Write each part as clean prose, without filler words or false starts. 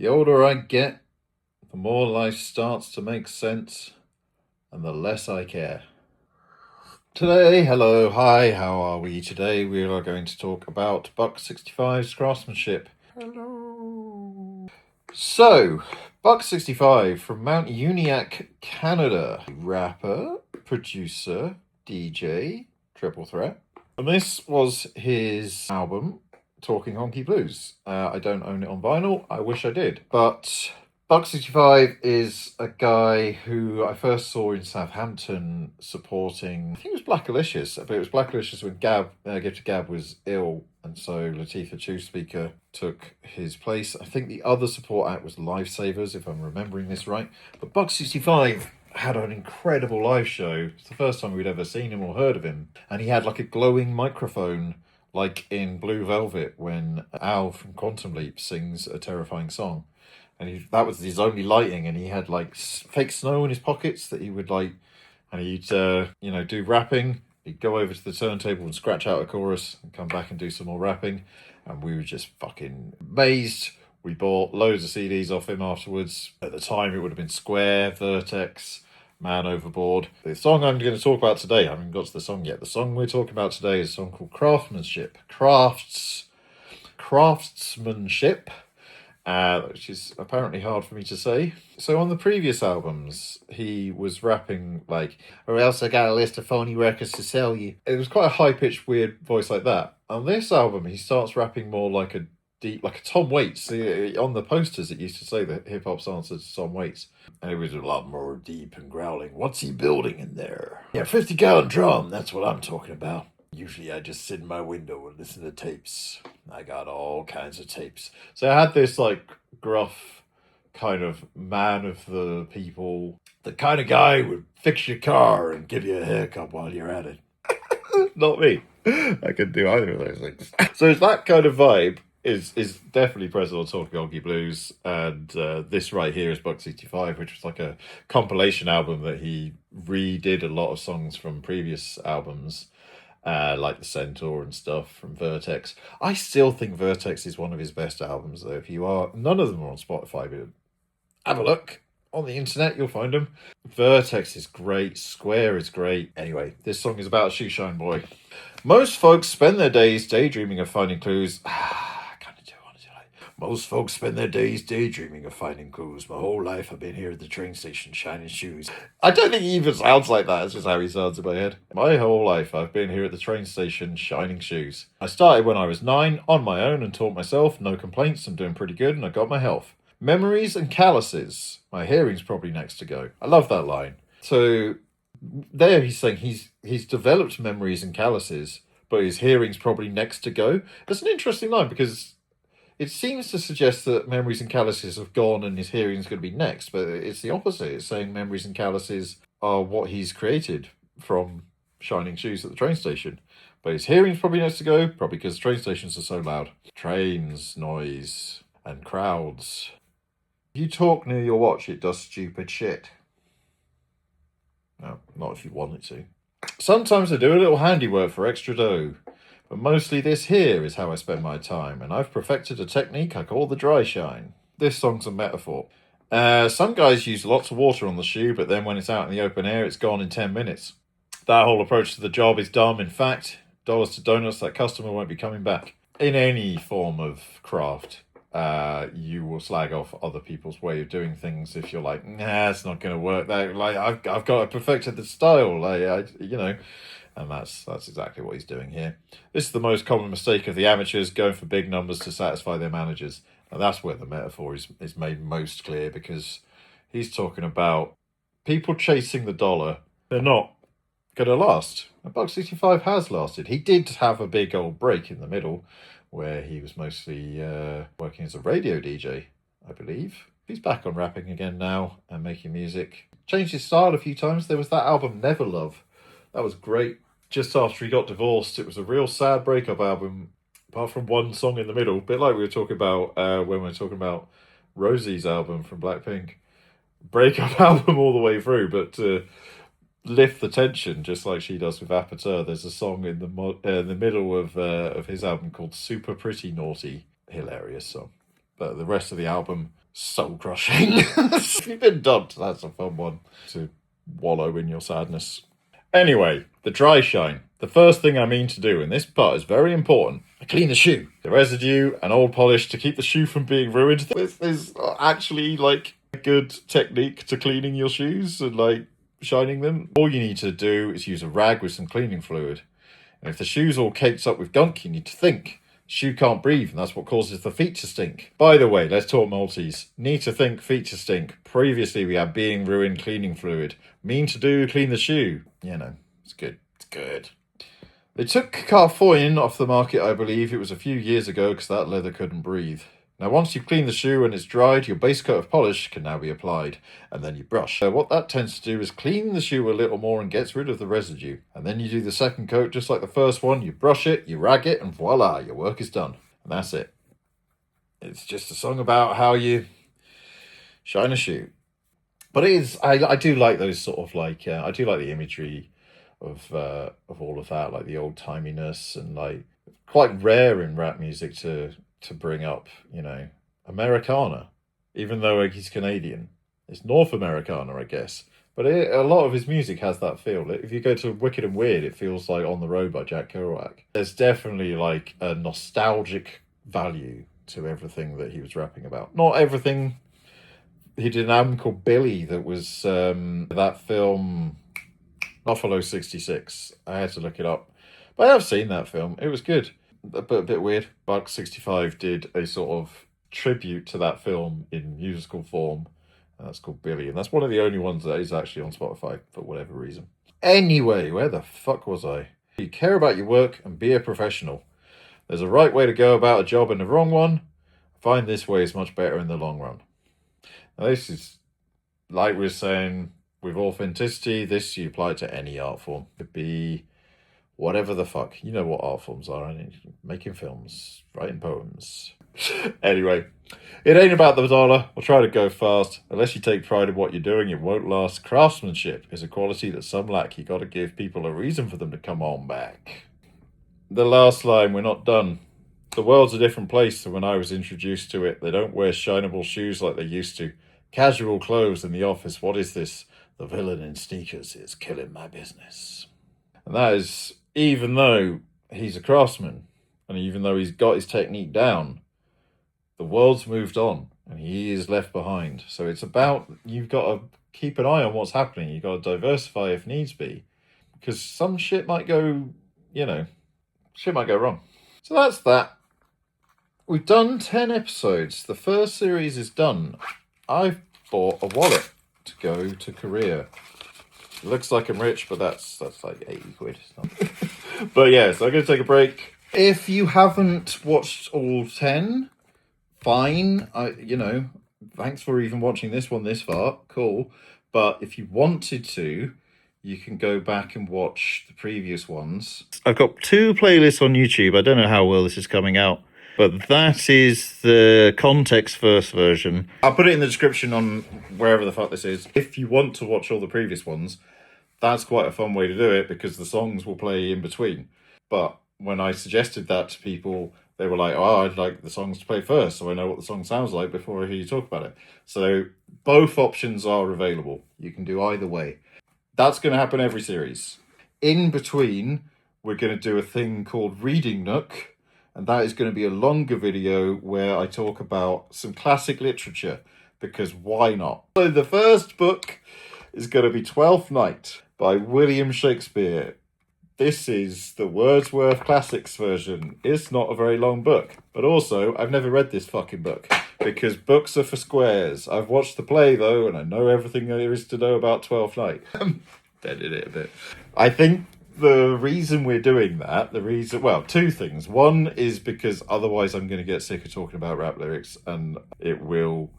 The older I get, the more life starts to make sense, and the less I care. Today, hello, hi, how are we today? We are going to talk about Buck 65's Craftsmanship. Hello. So, Buck 65 from Mount Uniacke, Canada. Rapper, producer, DJ, triple threat. And this was his album, Talking Honky Blues. I don't own it on vinyl. I wish I did. But Buck 65 is a guy who I first saw in Southampton supporting, I think it was Blackalicious, but it was Blackalicious when Gifted Gab was ill, and so Latifah Two-Speaker took his place. I think the other support act was Lifesavers, if I'm remembering this right. But Buck 65 had an incredible live show. It's the first time we'd ever seen him or heard of him. And he had like a glowing microphone, like in Blue Velvet when Al from Quantum Leap sings a terrifying song. And that was his only lighting, and he had like fake snow in his pockets that he would like, and he'd do rapping. He'd go over to the turntable and scratch out a chorus and come back and do some more rapping, and we were just fucking amazed. We bought loads of CDs off him afterwards. At the time, it would have been Square, Vertex, Man Overboard. The song I'm going to talk about today, I haven't got to the song yet. The song we're talking about today is a song called Craftsmanship. Craftsmanship. Which is apparently hard for me to say. So on the previous albums, he was rapping like, or else I got a list of phony records to sell you. It was quite a high-pitched, weird voice like that. On this album, he starts rapping more like a Tom Waits. On the posters, it used to say that hip-hop's answer to Tom Waits. And it was a lot more deep and growling. What's he building in there? Yeah, 50-gallon drum, that's what I'm talking about. Usually I just sit in my window and listen to tapes. I got all kinds of tapes. So I had this like gruff kind of man of the people. The kind of guy who would fix your car and give you a haircut while you're at it. Not me. I could do either of those things. So it's that kind of vibe is definitely present on Talking Honky Blues. And this right here is Buck 65, which was like a compilation album that he redid a lot of songs from previous albums. Like the Centaur and stuff from Vertex. I still think Vertex is one of his best albums, though. If you are, none of them are on Spotify, but have a look on the internet, you'll find them. Vertex is great. Square is great. Anyway, this song is about Shoeshine Boy. Most folks spend their days daydreaming of finding clues. Most folks spend their days daydreaming of finding clues. My whole life I've been here at the train station shining shoes. I don't think he even sounds like that. It's just how he sounds in my head. My whole life I've been here at the train station shining shoes. I started when I was 9 on my own and taught myself. No complaints, I'm doing pretty good and I got my health. Memories and calluses. My hearing's probably next to go. I love that line. So there he's saying he's developed memories and calluses, but his hearing's probably next to go. That's an interesting line because it seems to suggest that memories and calluses have gone and his hearing's going to be next, but it's the opposite. It's saying memories and calluses are what he's created from shining shoes at the train station. But his hearing's probably next to go, probably because train stations are so loud. Trains, noise, and crowds. If you talk near your watch, it does stupid shit. No, not if you want it to. Sometimes I do a little handiwork for extra dough. But mostly this here is how I spend my time, and I've perfected a technique I call the dry shine. This song's a metaphor. Some guys use lots of water on the shoe, but then when it's out in the open air, it's gone in 10 minutes. That whole approach to the job is dumb. In fact, dollars to donuts, that customer won't be coming back. In any form of craft, you will slag off other people's way of doing things if you're like, nah, it's not going to work. I've perfected the style, And that's exactly what he's doing here. This is the most common mistake of the amateurs, going for big numbers to satisfy their managers. And that's where the metaphor is made most clear, because he's talking about people chasing the dollar. They're not going to last. And Buck 65 has lasted. He did have a big old break in the middle where he was mostly working as a radio DJ, I believe. He's back on rapping again now and making music. Changed his style a few times. There was that album Never Love. That was great. Just after he got divorced, it was a real sad breakup album, apart from one song in the middle. A bit like we were talking about when we were talking about Rosie's album from Blackpink. Breakup album all the way through, but to lift the tension, just like she does with Aperture, there's a song in the middle of his album called Super Pretty Naughty. Hilarious song. But the rest of the album soul crushing. If you've been dubbed, that's a fun one to wallow in your sadness. Anyway, the dry shine. The first thing I mean to do, and this part is very important, I clean the shoe. The residue and old polish to keep the shoe from being ruined. This is actually like a good technique to cleaning your shoes and like shining them. All you need to do is use a rag with some cleaning fluid. And if the shoe's all caked up with gunk, you need to think. The shoe can't breathe, and that's what causes the feet to stink. By the way, let's talk Maltese. Need to think, feet to stink. Previously, we had being ruined, cleaning fluid. Mean to do, clean the shoe. You know, it's good. It's good. They took Carfoin off the market, I believe. It was a few years ago because that leather couldn't breathe. Now, once you've cleaned the shoe and it's dried, your base coat of polish can now be applied, and then you brush. So what that tends to do is clean the shoe a little more and gets rid of the residue. And then you do the second coat just like the first one. You brush it, you rag it, and voila, your work is done. And that's it. It's just a song about how you shine a shoe. But it is, I do like those sort of like, I do like the imagery of all of that, like the old timiness, and like quite rare in rap music to bring up, you know, Americana, even though he's Canadian. It's North Americana, I guess. But a lot of his music has that feel. If you go to Wicked and Weird, it feels like On the Road by Jack Kerouac. There's definitely like a nostalgic value to everything that he was rapping about. Not everything. He did an album called Billy that was that film Buffalo 66. I had to look it up. But I have seen that film. It was good. A bit weird. Buck 65 did a sort of tribute to that film in musical form. And that's called Billy. And that's one of the only ones that is actually on Spotify for whatever reason. Anyway, where the fuck was I? You care about your work and be a professional. There's a right way to go about a job and a wrong one. I find this way is much better in the long run. Now this is, like we were saying, with authenticity, this you apply to any art form. It could be whatever the fuck. You know what art forms are, and making films, writing poems. Anyway, it ain't about the dollar. I'll try to go fast. Unless you take pride in what you're doing, it won't last. Craftsmanship is a quality that some lack. You got to give people a reason for them to come on back. The last line, we're not done. The world's a different place than when I was introduced to it. They don't wear shinable shoes like they used to. Casual clothes in the office. What is this? The villain in sneakers is killing my business. And that is, even though he's a craftsman, and even though he's got his technique down, the world's moved on, and he is left behind. So it's about, you've got to keep an eye on what's happening. You've got to diversify if needs be. Because some shit might go, you know, shit might go wrong. So that's that. We've done 10 episodes. The first series is done. I've bought a wallet to go to Korea. It looks like I'm rich, but that's like 80 quid. But yeah, so I'm going to take a break. If you haven't watched all 10, fine. You know, thanks for even watching this one this far. Cool. But if you wanted to, you can go back and watch the previous ones. I've got 2 playlists on YouTube. I don't know how well this is coming out, but that is the context first version. I'll put it in the description on wherever the fuck this is. If you want to watch all the previous ones, that's quite a fun way to do it because the songs will play in between. But when I suggested that to people, they were like, oh, I'd like the songs to play first so I know what the song sounds like before I hear you talk about it. So both options are available. You can do either way. That's going to happen every series. In between, we're going to do a thing called Reading Nook, and that is going to be a longer video where I talk about some classic literature, because why not? So the first book is going to be Twelfth Night by William Shakespeare. This is the Wordsworth Classics version. It's not a very long book, but also I've never read this fucking book because books are for squares. I've watched the play though, and I know everything there is to know about Twelfth Night. Deaded it a bit. I think the reason we're doing that, well, 2 things. One is because otherwise I'm going to get sick of talking about rap lyrics, and it will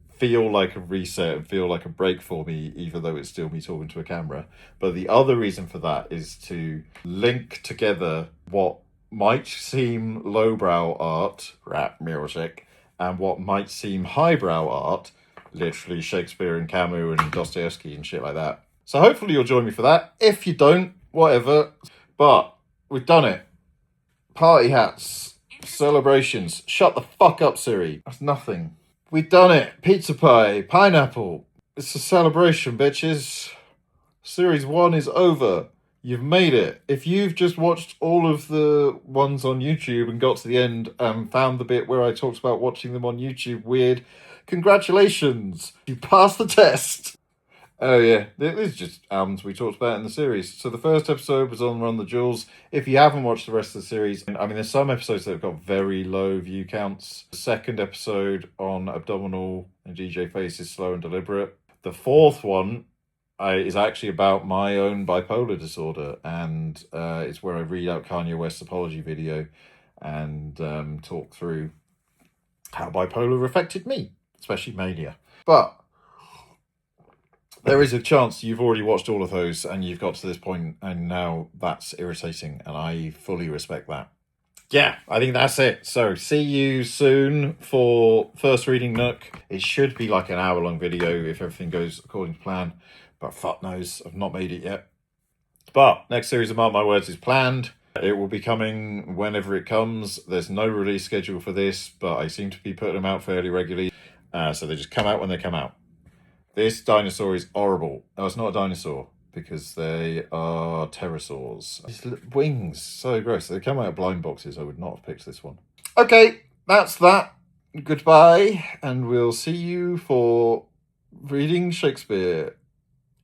feel like a reset and feel like a break for me, even though it's still me talking to a camera. But the other reason for that is to link together what might seem lowbrow art, rap music, and what might seem highbrow art, literally Shakespeare and Camus and Dostoevsky and shit like that. So hopefully you'll join me for that. If you don't, whatever. But we've done it. Party hats, celebrations. Shut the fuck up, Siri. That's nothing. We've done it. Pizza pie, pineapple. It's a celebration, bitches. Series 1 is over. You've made it. If you've just watched all of the ones on YouTube and got to the end and found the bit where I talked about watching them on YouTube weird, congratulations. You passed the test. Oh yeah, these are just albums we talked about in the series. So the first episode was on Run the Jewels. If you haven't watched the rest of the series, I mean, there's some episodes that have got very low view counts. The second episode on Abdominal and DJ Face is slow and deliberate. The fourth one is actually about my own bipolar disorder, and it's where I read out Kanye West's apology video and talk through how bipolar affected me, especially mania. But there is a chance you've already watched all of those and you've got to this point and now that's irritating, and I fully respect that. Yeah, I think that's it. So see you soon for first Reading Nook. It should be like an hour-long video if everything goes according to plan, but fuck knows, I've not made it yet. But next series of Mark My Words is planned. It will be coming whenever it comes. There's no release schedule for this, but I seem to be putting them out fairly regularly. So they just come out when they come out. This dinosaur is horrible. No, it's not a dinosaur because they are pterosaurs. These wings, so gross. They come out of blind boxes. I would not have picked this one. Okay, that's that. Goodbye, and we'll see you for reading Shakespeare,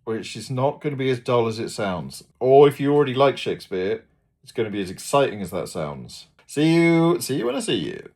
which is not going to be as dull as it sounds. Or if you already like Shakespeare, it's going to be as exciting as that sounds. See you when I see you.